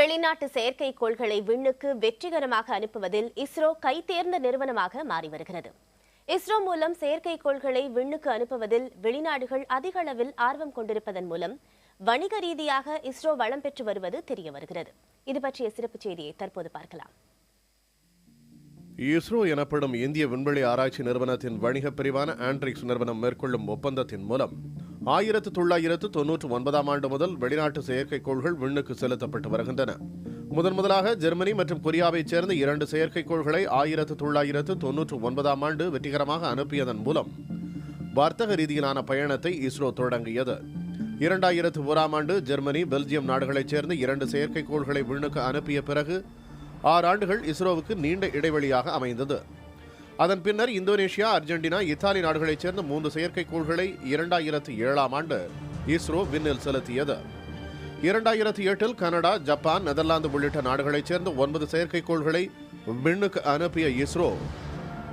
வெளிநாட்டு செயற்கைக்கோள்களை விண்ணுக்கு வெற்றிகரமாக அனுப்புவதில் இஸ்ரோ கைதேர்ந்த நிறுவனமாக மாறி வருகிறது. இஸ்ரோ மூலம் செயற்கைக்கோள்களை விண்ணுக்கு அனுப்புவதில் வெளிநாடுகள் அதிக அளவில் ஆர்வம் கொண்டிருப்பதன் மூலம் வணிக ரீதியாக இஸ்ரோ வளம் பெற்று வருவது தெரிய வருகிறது. இது பற்றிய சிறப்பு செய்தியை தற்போது பார்க்கலாம். இஸ்ரோ எனப்படும் இந்திய விண்வெளி ஆராய்ச்சி நிறுவனத்தின் வணிக பிரிவான ஆண்ட்ரிக்ஸ் நிறுவனம் மேற்கொள்ளும் ஒப்பந்தத்தின் மூலம் 1999 ஆண்டு முதல் வெளிநாட்டு செயற்கைக்கோள்கள் விண்ணுக்கு செலுத்தப்பட்டு வருகின்றன. முதலாக ஜெர்மனி மற்றும் கொரியாவைச் சேர்ந்த 2 செயற்கைக்கோள்களை 1999 ஆண்டு வெற்றிகரமாக அனுப்பியதன் மூலம் வர்த்தக ரீதியிலான பயணத்தை இஸ்ரோ தொடங்கியது. 2001 ஆண்டு ஜெர்மனி, பெல்ஜியம் நாடுகளைச் சேர்ந்த 2 செயற்கைக்கோள்களை விண்ணுக்கு அனுப்பிய பிறகு 6 ஆண்டுகள் இஸ்ரோவுக்கு நீண்ட இடைவெளியாக அமைந்தது. அதன் பின்னர் இந்தோனேஷியா, அர்ஜென்டினா, இத்தாலி நாடுகளைச் சேர்ந்த 3 செயற்கைக்கோள்களை 2007 ஆண்டு இஸ்ரோ விண்ணில் செலுத்தியது. 2008 கனடா, ஜப்பான், நெதர்லாந்து உள்ளிட்ட நாடுகளைச் சேர்ந்த 9 செயற்கைக்கோள்களை விண்ணுக்கு அனுப்பிய இஸ்ரோ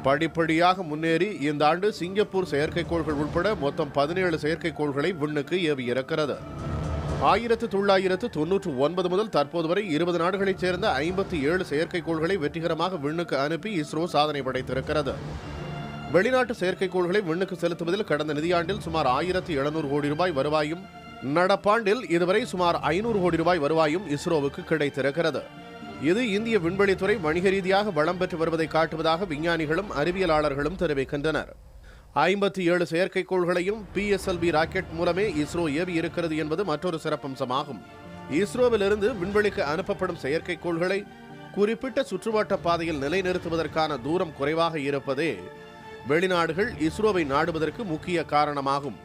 படிப்படியாக முன்னேறி இந்த ஆண்டு சிங்கப்பூர் செயற்கைக்கோள்கள் உட்பட மொத்தம் 17 செயற்கைக்கோள்களை விண்ணுக்கு ஏவியிருக்கிறது. 1999 முதல் தற்போது வரை 20 நாடுகளைச் சேர்ந்த 57 செயற்கைக்கோள்களை வெற்றிகரமாக விண்ணுக்கு அனுப்பி இஸ்ரோ சாதனை படைத்திருக்கிறது. வெளிநாட்டு செயற்கைக்கோள்களை விண்ணுக்கு செலுத்துவதில் கடந்த நிதியாண்டில் சுமார் 1700 கோடி ரூபாய் வருவாயும், நடப்பாண்டில் இதுவரை சுமார் 500 கோடி ரூபாய் வருவாயும் இஸ்ரோவுக்கு கிடைத்திருக்கிறது. இது இந்திய விண்வெளித்துறை வணிக ரீதியாக வளம் பெற்று வருவதை காட்டுவதாக விஞ்ஞானிகளும் அறிவியலாளர்களும் தெரிவிக்கின்றனர். 57 செயற்கைக்கோள்களையும் PSLV ராக்கெட் மூலமே இஸ்ரோ ஏவி இருக்கிறது என்பது மற்றொரு சிறப்பம்சமாகும். இஸ்ரோவிலிருந்து விண்வெளிக்கு அனுப்பப்படும் செயற்கைக்கோள்களை குறிப்பிட்ட சுற்றுவட்ட பாதையில் நிலைநிறுத்துவதற்கான தூரம் குறைவாக இருப்பதே வெளிநாடுகள் இஸ்ரோவை நாடுவதற்கு முக்கிய காரணமாகும்.